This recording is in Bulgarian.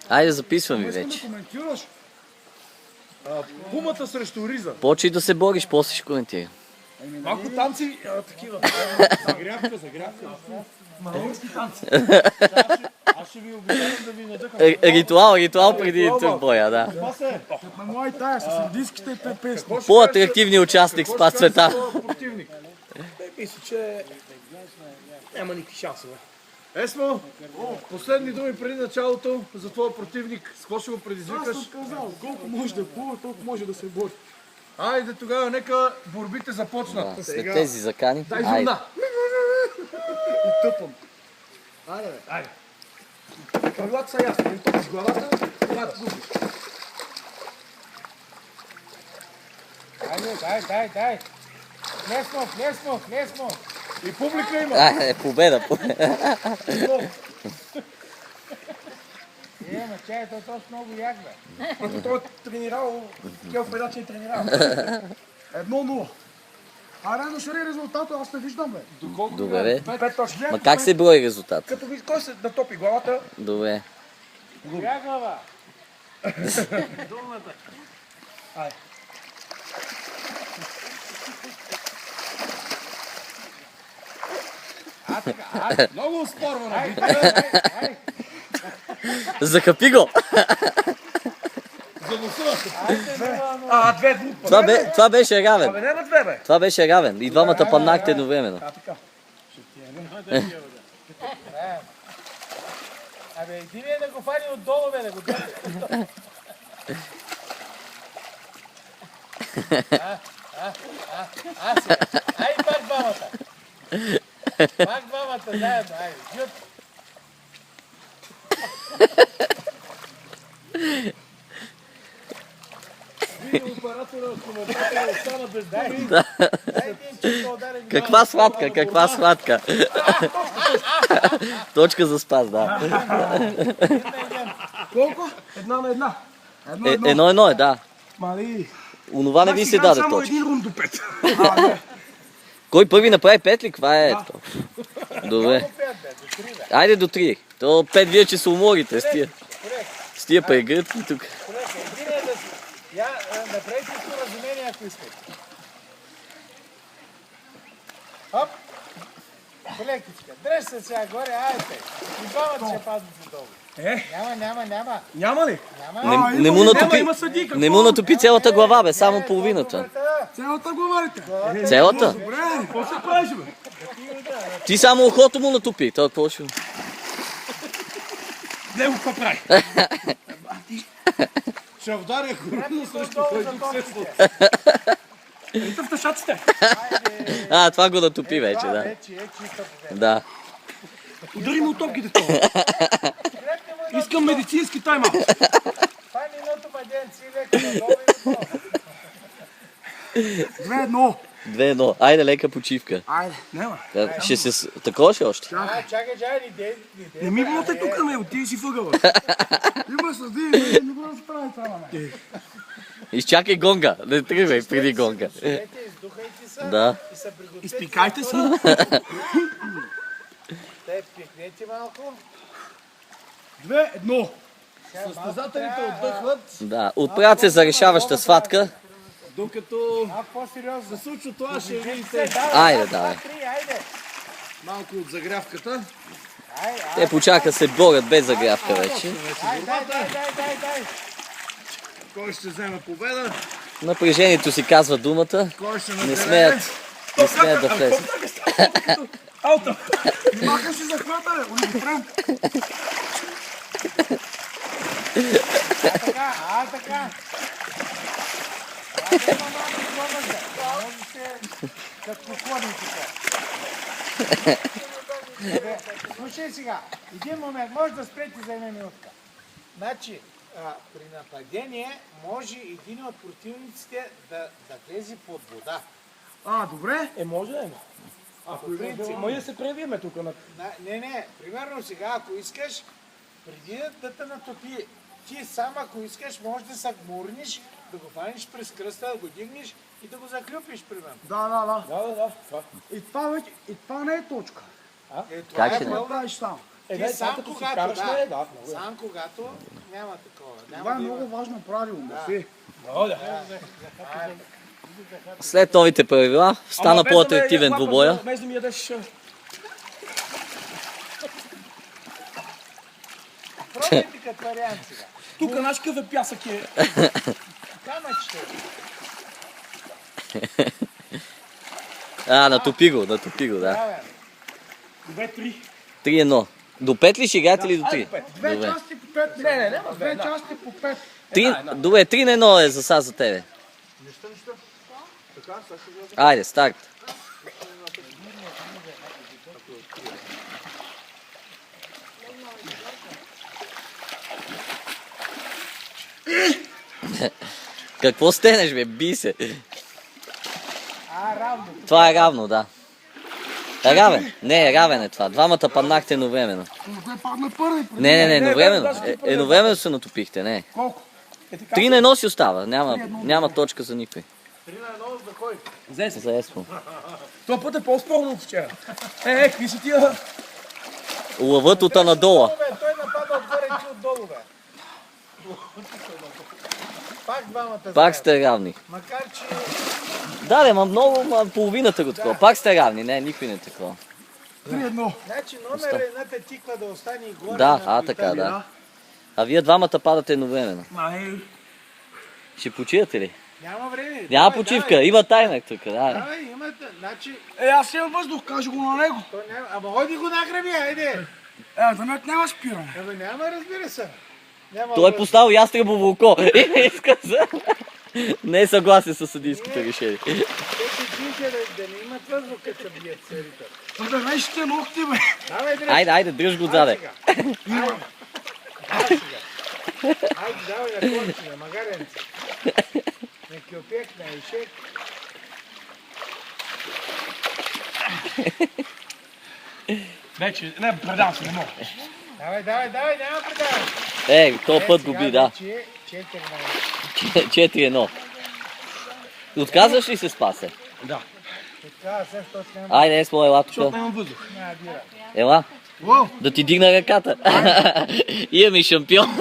Айде, записвам ви Искам вече. да коментираш Пумата срещу Риза. Почи да се бориш, после ще коментирам. Малко танци такива. Загрявка. Маорски танци. Аз ще ви обичам да ви надъхам. Ритуал преди боя, да. Това се на моя тая с индийските песни. По-атрактивният участник Спас Цветан. Мисля, че няма никакви шансове. Есмо, последни думи преди началото за твоя противник. С какво ще го предизвикаш? Аз съм казал, колко може да плува, толкова може да се бори. Айде тогава, нека борбите започнат. Да, след тези закани. Дай Айде. зумна. И тъпам. Айде, бе. Айде. Правилата са ясни. Не топиш главата, когато губиш. Дай. Лесно. И публика има. Айде, победа. Ма чай, то точно много як, бе. Той е тренирал, такива периодични тренирал. 1-0. Айде да шари резултата, аз не виждам, бе. Добре. 5 точки. Ма как се брои резултат? Като виж кой се натопи главата. Добре. Коя глава? Айде. Много спорвано. Захапи го! Това беше равен. Абе, няма две, бе. Това беше равен. И двамата паднахте едновременно. Абе, иди ми да го фани отдолу, бе, да го дойде. Ай, пак двамата. Пак двамата, заедно, айде, жут. Вие оператора, коментатора остана без думи. Дай един чисто ударен. Каква сладка. Точка за Спас, да. Колко? 1-1. 1-1 е, да. Мали. Онова не ви се даде Само точка. един рум до 5. Кой първи направи 5 ли? Каква е? Добре. Айде до 3. То 5 вие, че се уморите с тия прегръдки тук. Един е да си. Я, направите споразумение, ако искате. Хоп. Лекичка. Дръж се сега горе, айде. И двамата ще паднат задолу. Няма. Няма ли? Не му натопи цялата глава, бе, само половината. Цялата глава ли те? Цялата? Добре, какво се правиш, бе? Ти само ухото му натопи. Той какво ще... Гледай го какво прави. Ще ударя хората срещу който се Ето в тъшаците. Това го натопи вече, да. Вече е чиста победа. Да. Удари му от топките това. Искам медицински тайм-аут. Фани едното маденци, леко надолу и надолу. 2-1. 2-1. Айде, лека почивка. Айде, няма. Ще се... Такова ще още? Чакай, ни Не ми мотай тук на него, ти си въгъла. Има съди, не го да справи това на мен. Изчакай гонга. Не тръгвай преди гонга. Издухайте се Да. и се пригответе. Изпикайте се. Те пикнете малко. 2-1. Състезателите отдъхват, Да. Отправят се за решаваща схватка. докато Малко по-сериозно. се случва това, ще видите Айде, давай. Айде. малко от загрявката. Те почака се борят без загрявка вече. Дай. Кой ще вземе победа? Напрежението си казва думата. Кой ще Не смеят да влезат. Аута! Маха си захвата, бе! Олигофрен! Така. Може се като поклони тук. Слушай сега, един момент, може да спрете за една минутка. Значи, при нападение може един от противниците да влезе под вода. Добре. Може да има. Може да се превиеме тук. Не, примерно сега, ако искаш, преди да те натопи, ти сам, ако искаш, можеш да се гмурниш, да го фаниш през кръста, да го дигнеш и да го заклюпиш, примерно. Да. И това не е точка. Това Как ще е не? пълна. Правиш там. Ти сам като си когато, караш, не е, да. да. Сам когато няма такова. Това е Няма да много има. важно правило. След новите правила стана по-атрактивен двубоя. Без да ми ядеш... Пробвайте като вариант сега. Тук наш какъв е пясък е. Камъчето. Натопи го, да. Правя. 2-3. 3-1. До 5 ли ще играете ли до 3? Две Добре. части по 5. Не, няма Две две. части по 5. Добре, 3-1 е за сега за тебе. Айде, старт. Какво стенеш, бе? Би се. Равно. Това е равно, да. Равен. Не, равен е това. Двамата паднахте едновременно. Кой падна първи? Не, едновременно. Едновременно се натопихте, не. Колко? 3-1 си остава. Няма точка за никой. 3 на 1 за кой? За Еспо. Това път е по-спорно от вчера. Какви са тия? Лъвът от Анадола. Той напада отгоре и ти отдолу, бе. Пак двамата Пак заедно. сте равни. Макар че... Да, ма много, половината го такова. Пак сте равни, не, никой не е такова. 3-1. Значи номер едната тиква да остане и горе Да, на така, плита. да. А вие двамата падате едновременно. Май. Ще почивате ли? Няма време. Няма Давай, почивка, има таймер тук, да. Давай, имате. Значи, Аз имам въздух, кажи го на него. то няма... Ама ходи го награби, айде. За мен няма спиране. Абе няма, разбира се. Няма Той е въздух. поставил ястребово око. Иска за... Не е съгласен с съдийското решение. Те се чуйте да не имат въздух, като се бият целите. Да вещите ногти, бе. Давай, дръж. Айде, дръж го отзаде. Айде сега. Айде, давай на корчи, на магаренце. На кюпек, на ишек. Вече, не, предам се, не мога. Давай, няма предаване. Този път го би, да. 4-1. Отказваш ли се, Спасе? Да. Така, също няма. Айде, Еспо, ела тук. Защото нямам въздух. Няма бира. Ела. Уау. Да ти дигна ръката. Имаме шампион.